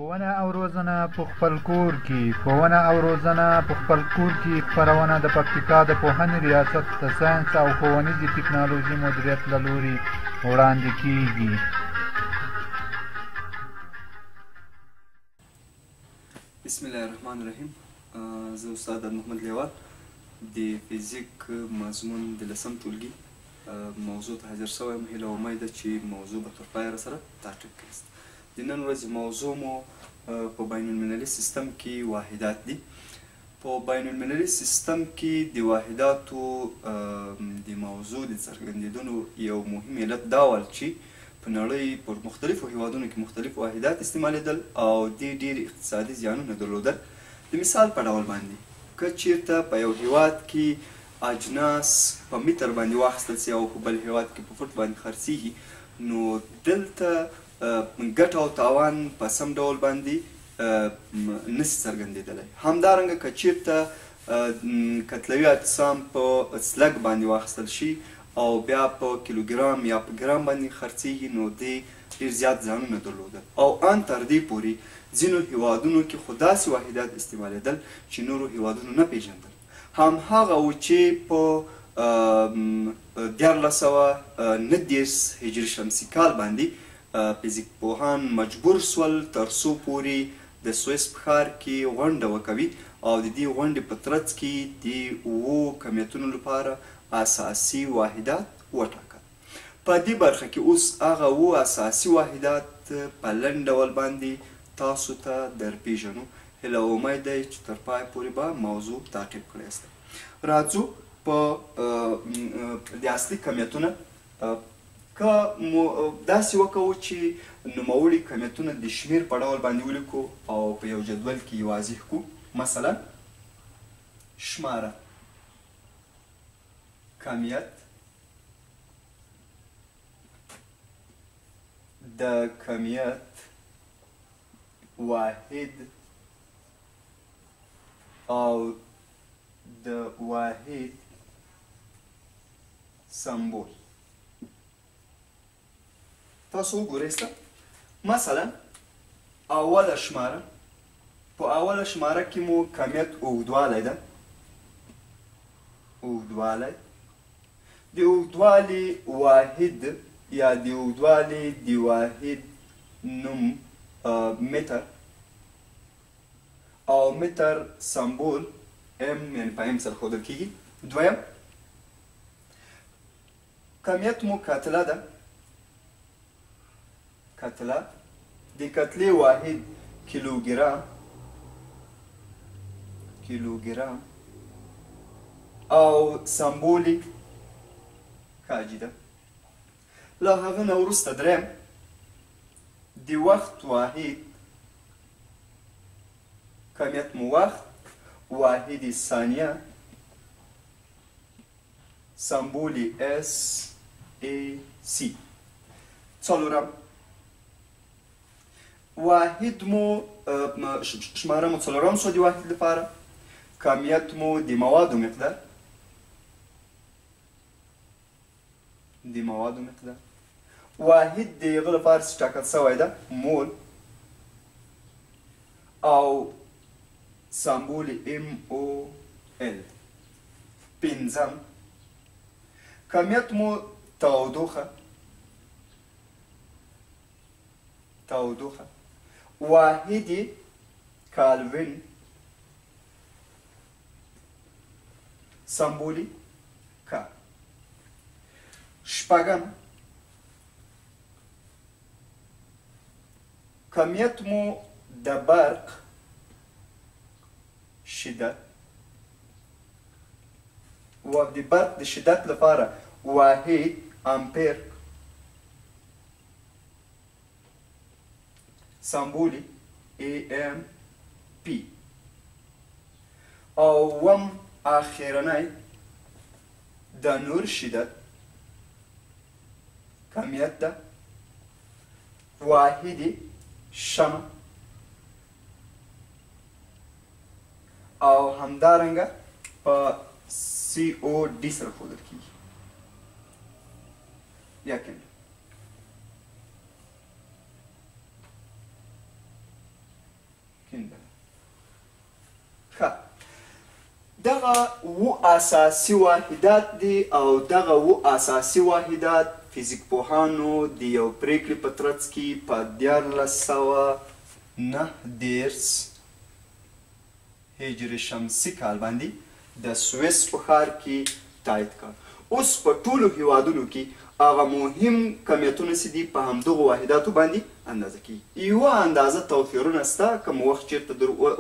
ښوونه او روزنه په خپل کور کې خپرونه د پکتیکا د پوهنې ریاست د ساینس او ښوونیزې ټکنالوژۍ مدیریت له لوري وړاندې کیږي. بسم الله الرحمن الرحیم. زه استاد محمد لیوال د فیزیک مضمون د 10م ټولګي موضوع ته حاضر شوی یم. هیله او امید ده چې موضوع به تر پایه راسره تعقیب کړئ. د نن ورځې موضوع مو په بین المللي سیستم کې واحدات دي. په بین المللي سیستم کې د واحداتو د موضوع د څرګندېدلو یو مهم علت دا ول چې په نړۍ پر مختلفو هیوادونو کې مختلف واحدات استعمالېدل او دې ډېر اقتصادي زیانونه درلودل. د مثال په ډول باندې که چېرته په یو هیواد کې اجناس په متر باندې واخیستل سي او په بل هیواد کې په فوټ باندې خرڅېږي، نو دلته ګټه او تاوان په سم ډول باندې نسي څرګندېدلی. همدارنګه که چېرته کتلوي اجسام په سلګ باندې واخیستل شي او بیا په کیلوګرام یا په ګرام باندې خرڅېږي، نو دې ډېر زیات زیانونه درلودل. او ان تر دې پورې ځینو هیوادونو کې خو داسې واحدات استعمالېدل چې نورو هیوادونو نه پېژندل. همهغه و چې په 1490 هجري شمسي کال باندې فزیک پوهان مجبور سول تر څو پورې د سویس په ښار کې غونډه وکوي او د دې غونډې په ترڅ کې د 7 کمیتونو لپاره اساسي واحدات وټاکل. په دې برخه کې اوس هغه 7 اساسي واحدات په لنډ ډول باندې تاسو ته درپېژنو. هیله او امید دی چې تر پای پورې به موضوع تعقیب کړی یاست. راځو په د اصلي کمیتونه که داسې وکړو چې نوموړي کمیتونه د شمېر په ډول باندې ولیکو او په یو جدول کې یې واضح کړو. مثلا شماره، کمیت، د کمیت واحد او د واحد سمبول. تاسو وګورئ مثلا اوله شماره، په اوله شماره کې مو کمیت اوږدوالی ده. اوږدوالی د اوږدوالي واحد یا د اوږدوالي د واحد نوم متر او متر سمبول ام یعنې په ام سره ښودل کېږي. دویم کمیت مو کتله ده. کتله د کتلې واحد کیلوګرام او سمبولي کاجي ده. له هغه نه وروسته دریم د وخت واحد، کمیت مو وخت، واحد ثانیه، سمبولي اس ای سی. څلورم واحد مو شماره مو څلورم سو د واحد لپاره، کمیت مو د موادو مقدار، واحد د هغه لپاره چې ټاکل شوی ده مول او سمبول ام او ال. پنځم کمیت مو تودوخه، واحد کالوین، سمبولی کا. شپږم کمیت مو د برق شدت و د برق د شدت لپاره واحد امپیر، سمبولی ام پی. اوم اخیرنی د نور شدت، کمیت ده واحد شمع او همدارنګه په سی او ډي سره ښودل کېږي. یقین. 5 کیندله. ښه، دغه اووه اساسي واحدات دي او دغه اووه اساسي واحدات فزیک پوهانو د یو پرېکړې په ترڅ کې په 1939 هجري شمسي کال باندې د سویس په ښار کې تایید کړ. اوس په ټولو هیوادونو کې هغه مهم کمیتونه چې دي په همدغو واحداتو باندې اندازه کیږي. یوه اندازه توپیرونه شته، کوم وخت چېرته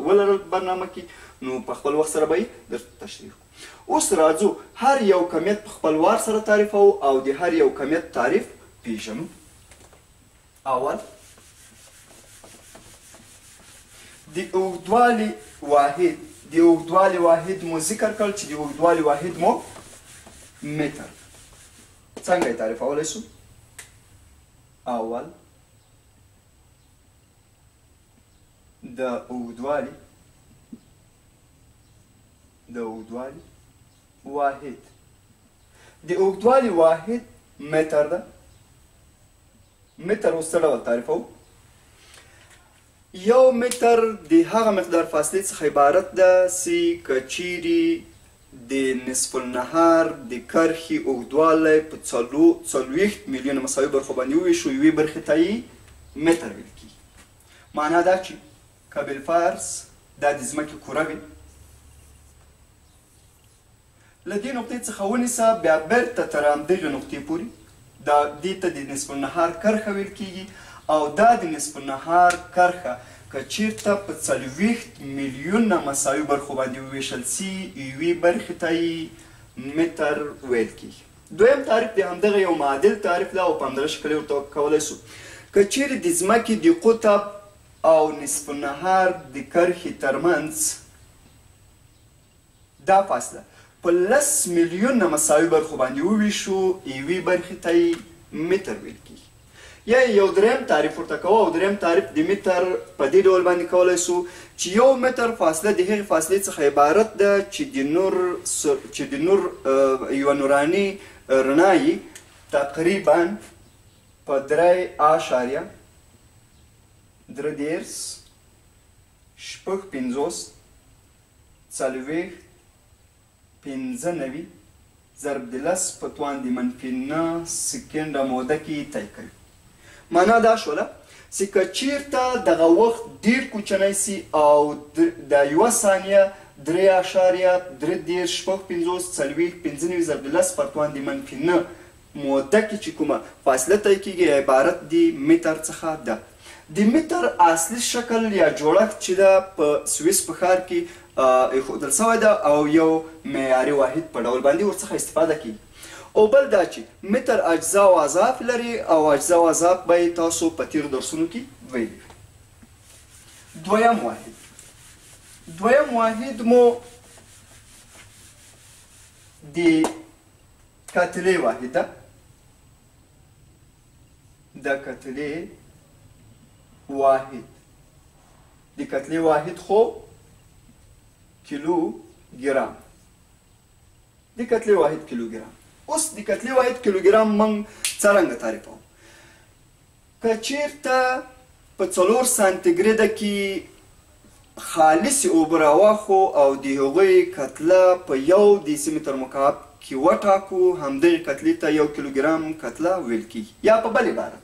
ولرل برنامه کې نو په خپل وخت سره به یې درته تشریح کړو. اوس راځو هر یو کمیت په خپل وار سره تعریفوو او د هر یو کمیت تعریف پیژنو. اول د اوږدوالي واحد مو ذکر کړل چې د اوږدوالي واحد مو متر. څنګه یې تعریفولی شو؟ اول د اوږدوالي واحد د اوږدوالي واحد متر ده. متر اوس څه ډول تعریفوو؟ یو متر د هغه مقدار فاصلې څخه عبارت ده چې که چیرې د نصف النهار د کرښې اوږدوالی په 40 میلیونه مساوي برخو باندې وویشو، یوې برخې ته یې متر ویل کېږي. معنا دا چې که بالفرض دا د ځمکې کوره وي، له دې نقطې څخه ونیسه بیا بېرته تر همدغې نقطې پورې دې ته د نصف النهار کرښه ویل کېږي او دا د نصف النهار کرښه که چیرته په 40 میلیونه مساوي برخو باندې وویشل سي، یوې برخې ته یې متر ویل کېږي. دویم تعریف د همدغه یو معادل تعریف ده او په همدغه شکل یې ورته کولی شو. که چیرې د ځمکې د قطب او نصف النهار د کرښې ترمنځ دا فاصله په 10 میلیونه مساوي برخو باندې وویشو، یوې برخې ته یې متر ویل کېږي. یا یو دریم تعریف ورته کوو او دریم تعریف د متر په دې ډول باندې کولی شو چې یو متر فاصله د هغې فاصلې څخه عبارت ده چې د نور یوه نوراني رڼا یې تقریبا په 3.3 95 ضرب د 10 په توان د -9 سکنډه موده کې طی کوي. معنا دا شوله چې که چیرته دغه وخت ډېر کوچنی سي او د یوه ثانیه 3.355 ضرب د 10 په توان د -9 موده کې چې کومه فاصله طی کېږي عبارت د متر څخه ده. د متر اصلي شکل یا جوړښت چې ده په سویس په ښار کې ایښودل سوی ده او یو معیاري واحد په ډول باندې ورڅخه استفاده کیږي. او بل دا چې متر اجزا او اضعاف لري او اجزا او اضعاف به یې تاسو په تېرو درسونو کې ویلي. دویم واحد مو د کتلې واحد ده. د کتلې واحد خو کیلوګرام. د کتلې واحد کیلوګرام. اوس د کتلې واحد کیلوګرام موږ څرنګه تعریفوو؟ که چیرته په 4 سانتیګریده کې خالصې اوبه راواخلو او د هغوی کتله په 1 دیسي متر مکعب کې وټاکو، همدغې کتلې ته 1 کیلوګرام کتله ویل کېږي. یا په بل عبارت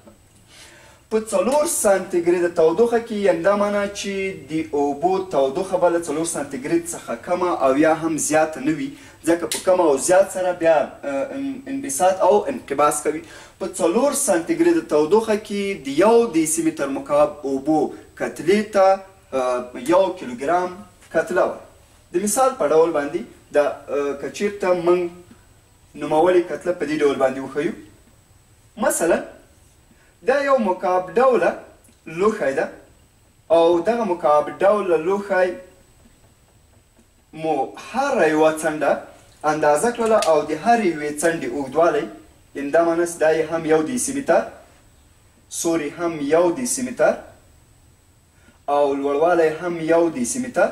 په 4 سانتیګریده تودوخه کې، یعنې دا معنا چې د اوبو تودوخه به له 4 سانتیګرید څخه کمه او یا هم زیاته نه وي، ځکه په کم او زیات سره بیا انبساط او انقباض کوي. په 4 سانتیګریده تودوخه کې د 1 دیسي متر مکعب اوبو کتلې ته 1 کیلوګرام کتله وایي. د مثال په ډول باندې که چیرته موږ نوموړې کتله په دې ډول باندې وښیو، مثلا دا یو مکعب ډوله لوښی ده او دغه مکعب ډوله لوښی مو هره یوه څنډه اندازه کړله او د هرې یوې څنډې اوږدوالی، یعنې دا معنی چې دا یې هم 1 دیسي متر، سور یې هم 1 دیسي متر او لوړوالی هم 1 دیسي متر.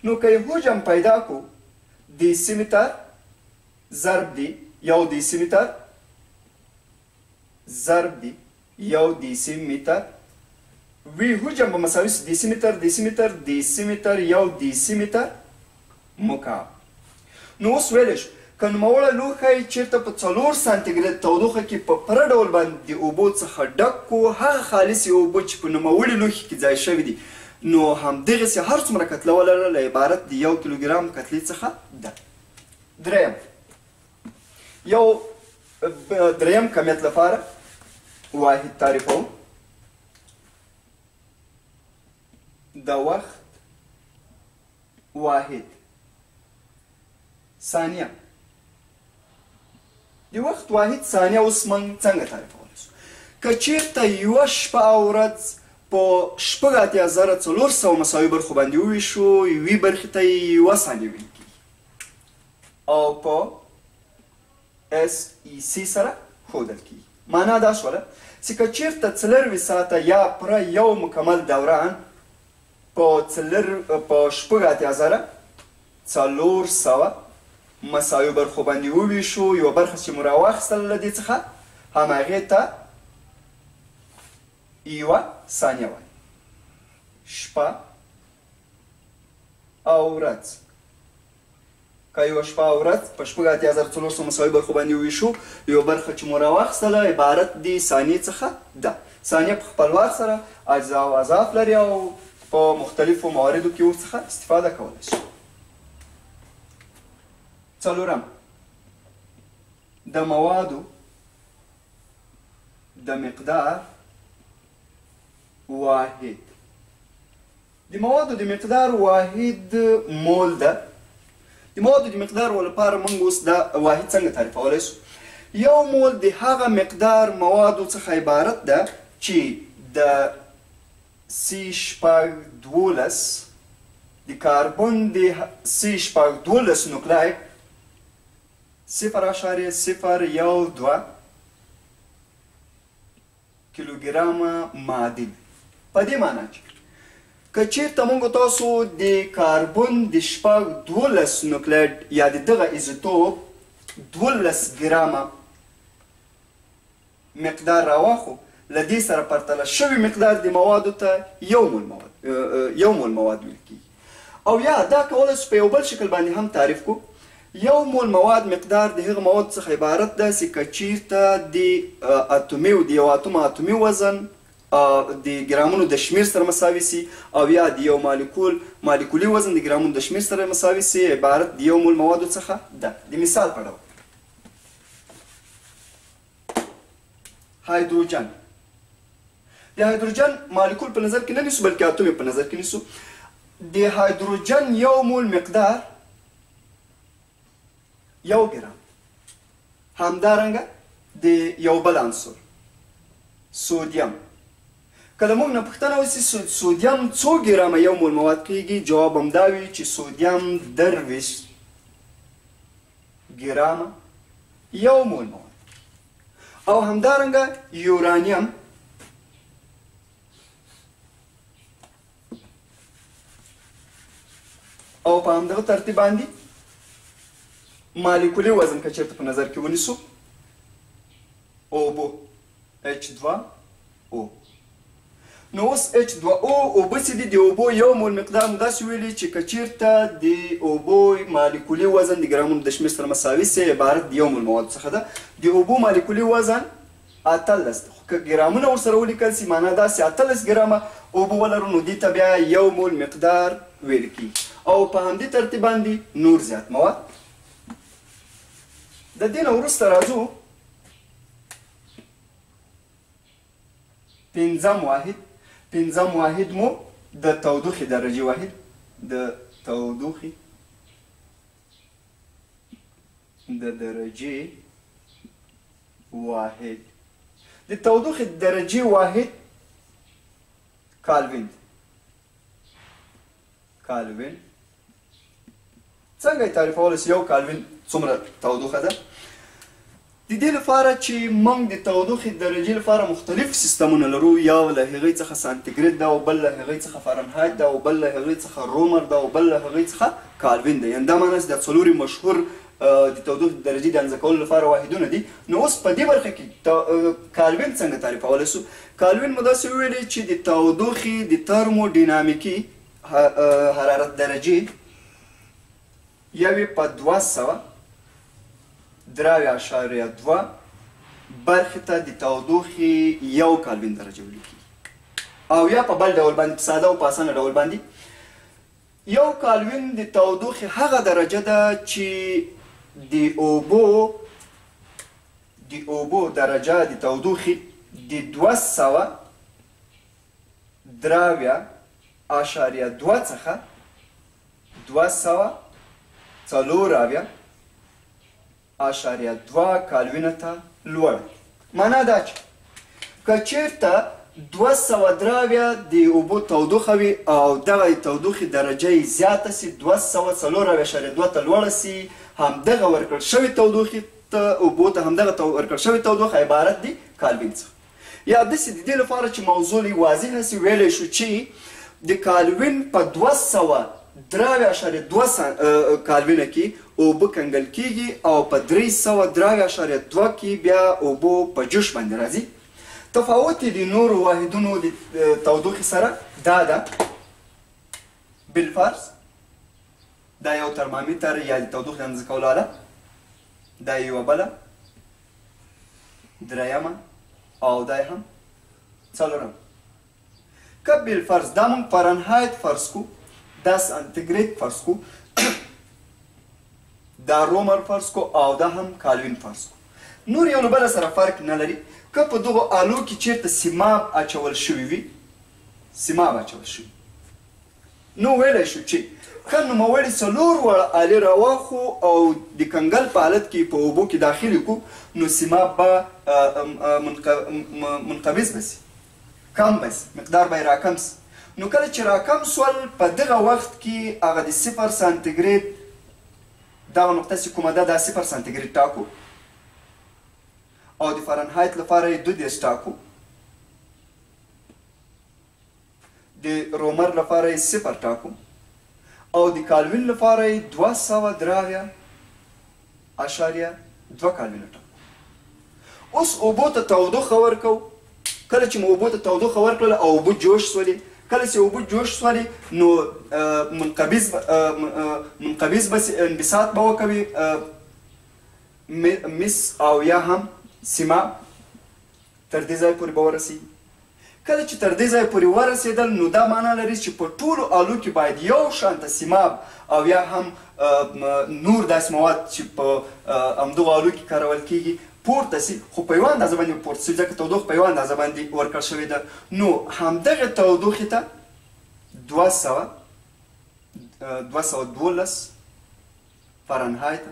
نو که یې حجم پیدا کړو، دیسي متر ضرب دی 1 دیسي متر ضرب دی 1 دیسي متر وی حجم به مساوي ديسيمتر ديسيمتر ديسيمتر یو ديسيمتر مکعب. نو اوس ویلی شو که نوموړی لوښی چېرته په 4 سانتیګریډ تودوخه کې په پوره ډول باندې د اوبو څخه ډک کړو، هغه خالصې اوبه چې په نوموړي لوښي کې ځای شوي دي نو همدغسې هر څومره کتله ولرله له عبارت د 1 کیلوګرام کتلې څخه ده. دریم کمیت لپاره واحد تعریفوم. د وخت واحد ثانیه. د وخت واحد ثانیه اوس موږ څنګه تعریفولی شو؟ که چېرته یوه شپه او ورځ په 84,400 مساوي برخو باندې وویشو، یوې برخې ته یې 1 ثانیه ویل کېږي او په SEC سره ښودل کېږي. معنا دا شوله چې که چېرته 24 ساعته یا پوره یو مکمل دوران په 84,400 مساوي برخو باندې وویشو، یوه برخه چې مو راواخیستله له دې څخه همهغې ته 1 ثانیه وایي. شپه او ورځ. که یوه شپه او ورځ په 84,400 مساوي برخو باندې وویشو، یوه برخه چې مو راواخیستله عبارت د ثانیې څخه ده. ثانیه په خپل وخت سره اجزا او اضعاف لري او په مختلفو مواردو کې ورڅخه استفاده کولی شو. څلورم د موادو د مقدار واحد. د موادو د مقدار واحد مول ده. د موادو د مقدار لپاره موږ اوس دا واحد څنګه تعریفولی شو؟ یو مول د هغه مقدار موادو څخه عبارت ده چې د C12 د کاربن د C12 نوکلاید 0.012 کیلوګرامه معادن. په دې معنی چې که چېرته موږ تاسو د کاربن د 12 نوکلاید یا د دغه ایزوتوپ 12 ګرامه مقدار راواخو، له دې سره پرتله شوي مقدار د موادو ته یو مول مواد ویل کېږي. او یا دا کولی شو په یو بل شکل باندې هم تعریف کړو. یو مول مواد مقدار د هغه موادو څخه عبارت ده چې که چېرته د یو اتوم اتومي وزن د ګرامونو د شمیر سره مساوي سي او یا د یو مالیکولي وزن د ګرامونو د شمیر سره مساوي سي، عبارت د یو مول موادو څخه ده. د مثال په ډول هایدروجن. د هایدروجن مالیکول په نظر کې نه نیسو بلکې اتوم په نظر کې نیسو. د هایدروجن یو مول مقدار 1 ګرام. همدارنګه د یو بل عنصر سودیم. کله موږ نه پوښتنه وشي سودیم څو ګرامه یو مول مواد کېږي، جواب همدا وي چې سودیم 20 ګرامه یو مول مواد. او همدارنګه یورانیم او په همدغه ترتیب باندې مالیکولي وزن که چېرته په نظر کې ونیسو، اوبو H2O. نو اوس H2O اوبه چې دي د اوبو یو مول مقدار مو داسې ویلي چې که چېرته د اوبو مالیکولي وزن د ګرامونو د شمېر سره مساوي سي، عبارت د یو مول موادو څخه ده. د اوبو مالیکولي وزن 18 ده، خو که ګرامونه ورسره ولیکل سي معنا دا چې 18 ګرامه اوبه ولرو نو دې ته بیا یو مول مقدار ویل کېږي. او په همدې ترتیب باندې نور زیات مواد. د دې نه وروسته راځو پنځم واحد مو د تودوخې درجې واحد. د تودوخې د درجې واحد. د تودوخې درجې واحد کالوین. څنګه یې تعریفولی شو؟ یو کالوین څومره تودوخه ده؟ د دې لپاره چې موږ د تودوخې درجې لپاره مختلف سیستمونه لرو. یو له هغې څخه سانتیګریډ ده او بل له هغې څخه فارنهایت ده او بل له هغې څخه رومر ده او بل له هغې څخه کالوین ده. یعنې دا معنی چې دا څلورې مشهور د تودوخې د درجې د اندازه کولو لپاره واحدونه دي. نو اوس په دې برخه کې کالوین څنګه تعریفولی سو؟ کالوین مو داسې وویلې چې د تودوخې د ترموډینامیکي حرارت درجې یوې په 203.2 برخې ته د تودوخې 1 کالوین درجه ویل کېږي. او یا په بل ډول باندې په ساده او په اسانه ډول باندې 1 کالوین د تودوخې هغه درجه ده چې د اوبو درجه د تودوخې د 203.2 څخه 204.2 کالوینه ته لوړ. معنا دا چې که چېرته 203 د اوبو تودوخه وي او دغه تودوخې درجه یې زیاته سي 204.2 ته لوړه سي، همدغه ورکړل شوې تودوخې ته اوبو ته همدغه ورکړل شوې تودوخه عبارت دي کالوین څخه. یا داسې د دې لپاره چې موضوع یې واضحه سي ویلی شو چې د کالوین په 203.2 کالوینه کې اوبه کنګل کېږي او په 303.2 کې بیا اوبه په جوش باندې راځي. تفاوت د نورو واحدونو د تودوخې سره دا ده. بالفرض دا یو ترمامیتر یا د تودوخې د اندازه کولو آله، دا یوه بله، درېیمه او دا هم څلورم. که بالفرض دا موږ فرنهایت فرض کو، دا سانتیګریډ فرض کو، دا رومر فرض کو او دا هم کالوین فرض کو. نور یو له بله سره فرق نه لري. که په دغو آلو کې چیرته سیماب اچول شوي وي، نو ویلی شو چې که نوموړي 4 وړه آلې راواخو او د کنګل په حالت کې په اوبو کې داخلي کړو، نو سیماب به منقبض به سي، کم به سي، مقدار به یې راکم سي. نو کله چې راکم سول په دغه وخت کې هغه د 0 سانتیګریډ دغه نقطه چې کومه ده دا 0 سانتیګریډ ټاکو او د فرنهایت لپاره یې 2 ټاکو، د رومر لپاره یې 0 ټاکو او د کالوین لپاره یې 203.2 کالوینه ټاکو. اوس اوبو ته تودوخه ورکو. کله چې مو اوبو ته تودوخه ورکړله او اوبه جوش سولې، کله چې اوبه جوش سولې نو منقبض به انبساط به وکوي، مس او یا هم سیماب تر دې ځای پورې به ورسېږي. کله چې تر دې ځای پورې ورسېدل نو دا معنا لري چې په ټولو آلو کې باید یو شانته سیماب او یا هم نور داسې مواد چې په همدغو آلو کې کارول کېږي پورته سي، خو په یوه اندازه باندې پورته سي ځکه تودوخه په یوه اندازه باندې ورکړل شوې ده. نو همدغه تودوخې ته 212 فرنهایت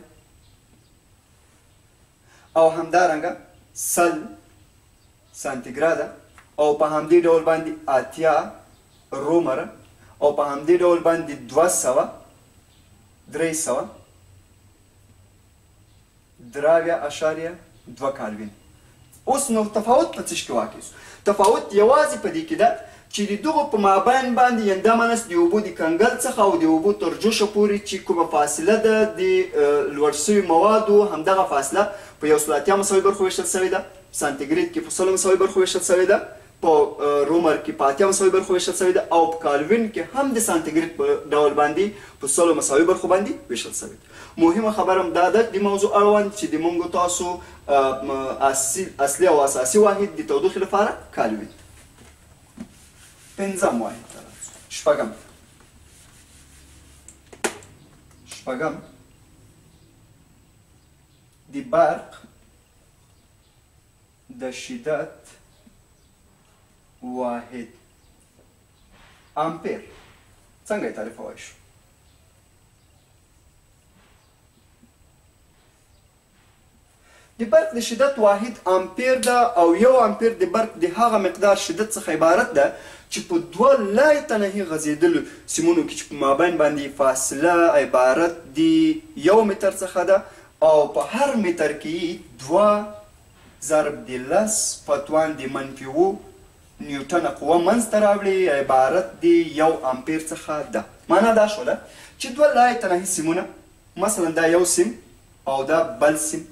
او همدارنګه 100 سانتیګراده او په همدې ډول باندې 80 رومره او په همدې ډول باندې 303.2 کالوین. اوس نو تفاوت په څه کې واقع شو؟ تفاوت یوازې په دې کې ده چې د دغو په مابین باندې یندمنس د اوبو د کنګل څخه او د اوبو تر جوشه پورې چې کومه فاصله ده د لوړ شوي موادو، همدغه فاصله په 180 برخو ویشتل شوې ده، سانتیګریډ کې په 100 برخو ویشتل شوې ده، په رومر کې په 80 برخو ویشتل شوې ده او په کالوین کې هم د سانتیګریډ په ډول باندې په 100 برخو باندې ویشتل شوې ده. مهمه خبره هم دا ده د موضوع اړوند چې د موږ تاسو اصلي او اساسي واحد د تودوخې لپاره کالوین. پنځم واحد ته راځو. شپږم د برق د شدت واحد امپیر. څنګه یې تعریفولی شو؟ د برق د شدت واحد امپیر ده او یو امپیر د برق د هغه مقدار شدت څخه عبارت ده چې په 2 لای تنهي غځېدلو سیمونو کې چې په مابین باندې فاصله عبارت د 1 متر څخه ده او په هر متر کې 2 ضرب د 10 په توان د -2 نیوټنه قوه منځته راوړي عبارت د 1 امپیر څخه ده. معنا دا شوله چې 2 لای تنهي سیمونه، مثلا دا یو سیم او دا بل سیم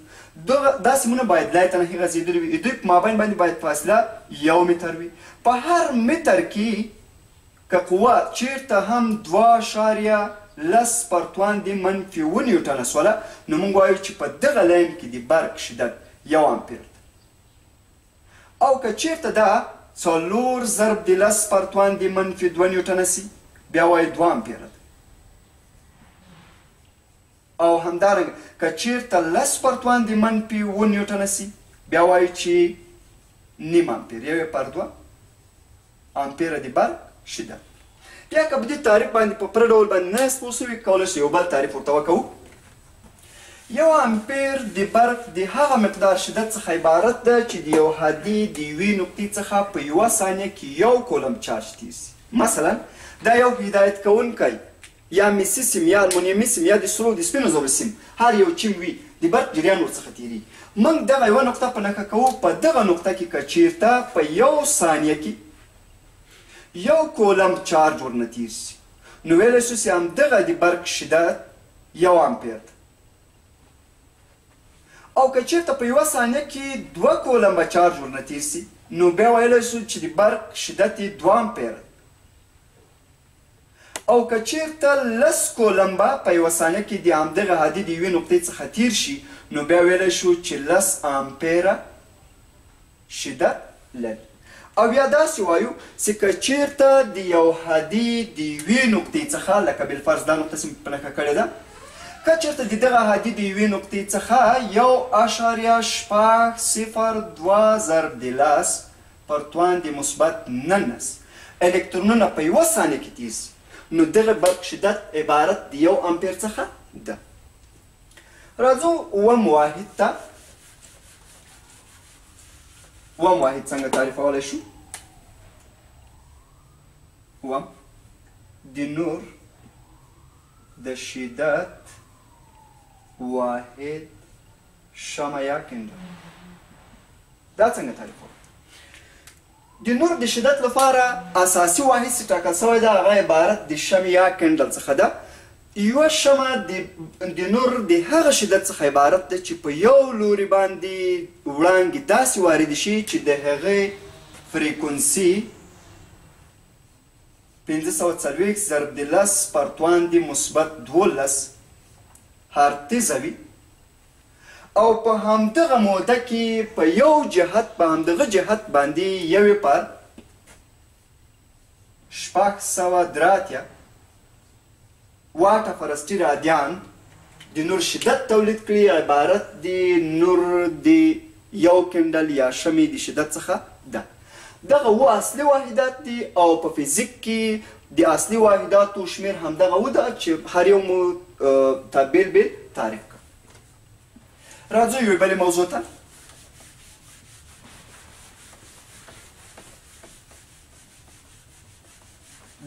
دا سیمونه باید لای تنهي غځېدلي وي دوی په مابین باندې باید فاصله 1 متر وي په هر متر کې که قوه چیرته هم 2.10 پرتواندې منفي 1 نیوټنه سوله نو موږ وایو چې په دغه لاین کې د برق شدت 1 امپیر ده او که چیرته دا 4 ضرب د 10 پرتواندې منفي 2 نیوټنه سي بیا وایو 2 امپیره ده او همدارنګه که چیرته 10 پرتواندې منفي 1 نیوټنه سي بیا وایو چې نیم امپیر 1/2 امپیره د برق شدت بیا که په دې تعریف باندې په پوره ډول باندې نه یاست پوه سوي کولی شئ یو بل تعریف ورته وکوو 1 امپیر د برق د هغه مقدار شدت څخه عبارت ده چې د یو هادي د یوې نقطې څخه په 1 ثانیه کې 1 کولم چارج تیر سي مثلا دا یو هدایت کوونکی یا مسي سیم یا المونیمي سیم یا د سرو د سپینو زرو سیم هر یو چیم وي د برق جریان ورڅخه تیریږي موږ دغه یوه نقطه په نښه کوو په دغه نقطه کې که چیرته په 1 ثانیه کې 1 کولم چارج ورنه تیر سي نو ویلی شو چې همدغه د برق شدت 1 امپیر ده او که چیرته په 1 ثانیه کې 2 کولمبه چارج ورنه تیر سي نو بیا ویلی شو چې د برق شدت 2 امپیر ده او که چیرته 10 کولمبه په 1 ثانیه کې د همدغه هادي د یوې نقطې څخه تیر شي نو بیا ویلی شو چې 10 امپیره شدت لري او بیا داسې وایو چې که چیرته د یو هادي د یوې نقطې څخه لکه بالفرض دا نقطه چې په نښه کړې ده که چیرته د دغه هادي د یوې نقطې څخه 1.602 ضرب د 10 پرتواندې مثبت 19 الکترونونه په 1 ثانیه کې تیر سي نو دغه برق شدت عبارت د 1 امپیر څخه ده راځو اووم واحد ته اووم واحد څنګه تعریفولی شو اووم د نور د شدت واحد شمع یا کندل دا څنګه تعریفوو د نور د شدت لپاره اساسي واحد چې ټاکل شوی ده هغه عبارت د شمع یا کندل څخه ده یوه شمع د نور د هغه شدت څخه عبارت ده چې په یو لوري باندې وړانګې داسې وارد شي چې د هغې فریکونسي 540 ضرب د 10 پرتواندې مثبت 12 هرتزه وي او په همدغه موده کې په یو جهت په همدغه جهت باندې یوې پر 683 واټه فرستي رادیان د نور شدت تولید کړي عبارت د نور د یو کندل یا شمع د شدت څخه ده دغه و اصلي واحدات دي او په فزیک کې د اصلي واحداتو شمیر همدغه و ده چې هر یو مو بیل بیل تعریف کړ راځو یوې بلې موضوع ته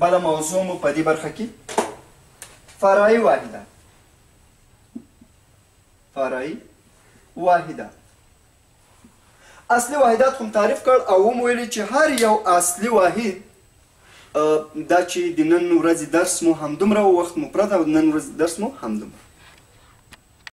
بله موضوع مو په دې برخه کې فرعي واحدات فرعي واحدات اصلي واحدات خو تعریف کړ او هم ویلي چې هر یو اصلي واحد دا چې د نن ورځې درس مو همدومره وخت مو پرته او د نن ورځې درس مو همدومره